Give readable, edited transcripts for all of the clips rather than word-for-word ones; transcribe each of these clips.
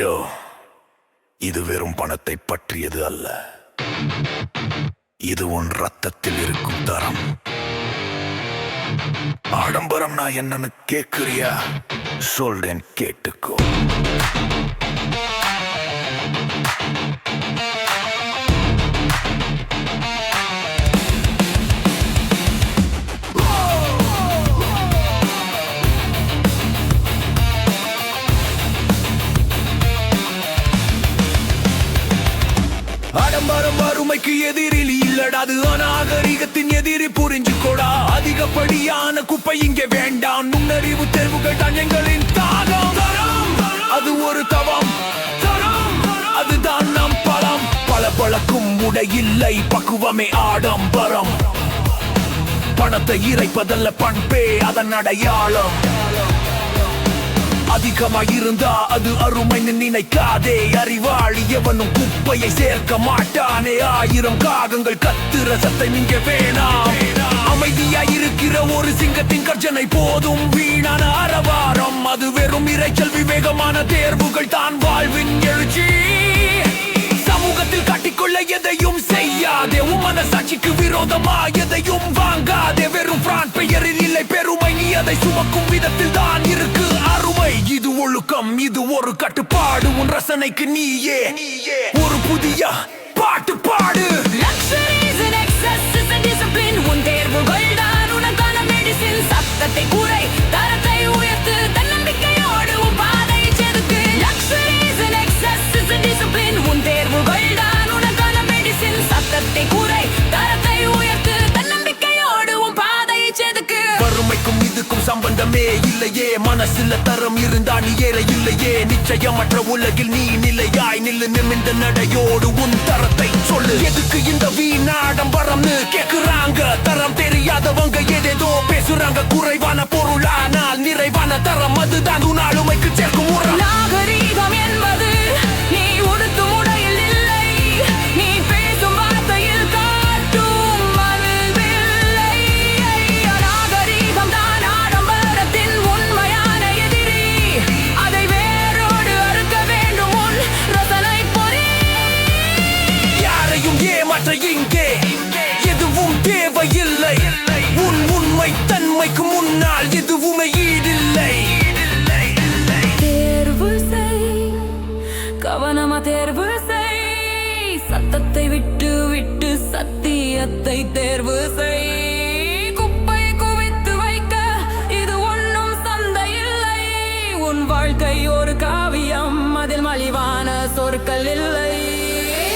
ஐயோ, இது வெறும் பணத்தை பற்றியது அல்ல. இது உன் ரத்தத்தில் இருக்கும் தரம். ஆடம்பரம் நான் என்னன்னு கேக்குறியா? சொல்றேன், கேட்டுக்கோ. ஆடம்பரம் வறுமைக்கு எதிரில் இல்லடா, அது அநாகரிகத்தின் எதிரி, புரிஞ்சுக்கோடா. அதிகப்படியான குப்பை இங்கே வேண்டாம். நுண்ணறிவு தேர்வுகள் தான் எங்களின் தாகம். அது ஒரு தவம். அதுதான் நம் பலம். பளபளக்கும் உடை இல்லை, பக்குவமே ஆடம்பரம். பணத்தை இறைப்பதல்ல பண்பே அதன் அடையாளம். அதிகமாயிருந்தா அது அருமைன்னு நினைக்காதே. அறிவாளி எவனும் குப்பையை சேர்க்க மாட்டானே. 1000 காகங்கள் கத்துற சத்தம் இங்கே வேணாம். அமைதியாயிருக்கிற ஒரு சிங்கத்தின் கர்ஜனை போதும். வீணான அரவாரம் அது வெறும் இரைச்சல். விவேகமான தேர்வுகள் தான் வாழ்வின் எழுச்சி. சமூகத்தில் காட்டிக்கொள்ள எதையும் செய்யாதே. உன் மனசாட்சிக்கு விரோதமா எதையும் வாங்காதே. வெறும் பிராண்ட் பெயரில் இல்லை பெருமை, நீ அதை சுமக்கும் விதத்தில் தான் இருக்கு அருமை. இது ஒழுக்கம், இது ஒரு கட்டுப்பாடு. உன் ரசனைக்கு நீயே ஒரு புதிய பாட்டு பாடு. உன் தேர்வுகள் தான் உனக்கான மெடிசின். சத்தத்தை குறை, தரத்தை உயர்த்து, தன்னம்பிக்கையோடு உன் பாதை செதுக்கு. உன் தேர்வுகள் தான் உனக்கான மெடிசின். சத்தத்தை குறை, தரத்தை உயர்த்து, தன்னம்பிக்கையோடு உன் பாதை செதுக்கு. வறுமைக்கும் இதுக்கும் சம்பந்தமே இல்லையே. மனசுல தரம் இருந்தா நீ ஏழை இல்லையே. நிச்சயமற்ற உலகில் நீ நிலையாய் நில்லு. நிமிந்த நடையோடு உன் தரத்தை சொல்லு. எதுக்கு இந்த வீணாடம்பரம்னு கேக்குறாங்க. தரம் தெரியாதவங்க ஏதேதோ பேசுறாங்க. குறைவான பொருளானால் நிறைவான தரம், அதுதான் உன் ஆளுமைக்கு சேர்க்கும் உரம். நாகரீகம் என்பது நீ உடுத்தும் உடையில் இல்லை, நீ பேசும் வார்த்தையில் காட்டும் மனதில்லை. நாகரீகம் தான் ஆடம்பரத்தின் உண்மையான எதிரி. அதை வேரோடு அறுக்க வேண்டும் உன் ரசனை பொறி. யாரையும் ஏமாற்ற இங்கே எதுவும் தேவையில்லை. உன் உண்மை தன்மைக்கு முன்னால் எதுவுமே ஈடில்லை. தேர்வு செய், கவனமா தேர்வு செய். சத்தத்தை விட்டு விட்டு சத்தியத்தை தேர்வு செய். குப்பை குவித்து வைக்க இது ஒன்றும் சந்தை இல்லை. உன் வாழ்க்கை ஒரு காவியம், அதில் மலிவான சொற்கள் இல்லை.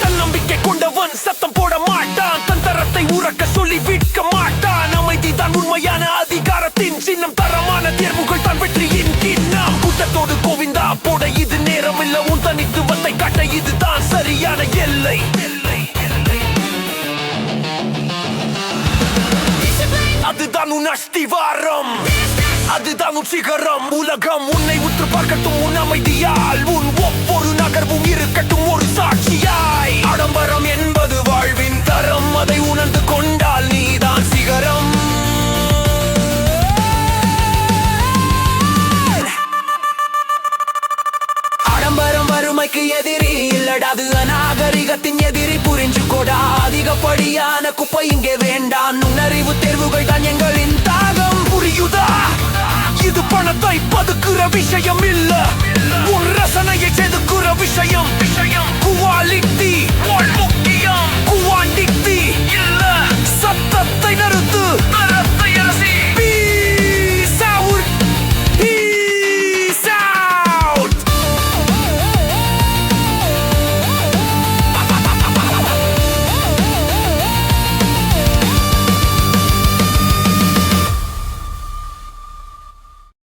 தன்னம்பிக்கை கொண்டவன் சத்தம் போட மாட்டான். தன் தரத்தை உறக்க சொல்லி விற்க மாட்டான். அமைதிதான் உண்மையான அதிகாரத்தின் சின்னம். தரமான தேர்வுகள் தான் வெற்றியின் கிண்ணம். கூட்டத்தோடு கோவிந்தா போட இது நேரம் இல்ல. உன் தனித்துவத்தை காட்ட இதுதான் சரியான எல்லை. அதுதான் உன் அஸ்திவாரம், அதுதான் உன் சிகரம். உலகம் உன்னை உற்று பார்க்கட்டும் உன் அமைதியால். உன் ஒவ்வொரு நகர்வும் இருக்கட்டும் ஒரு சாட்சியாய். ஆடம்பரம் என்பது வாழ்வின் தரம், அதை உணர்ந்து கொண்டால் நீதான் சிகரம். ஆடம்பரம் வறுமைக்கு எதிரி இல்லடா, அது அநாகரிகத்தின் எதிரி, புரிஞ்சுக்கோடா. அதிகப்படியான குப்பை இங்கே வேண்டாம். நுண்ணறிவு தேர்வுகள் தான் எங்களின் தாகம். புரியுதா? இது பணத்தை பதுக்குற விஷயம் இல்ல. உன் ரசனையை செதுக்கு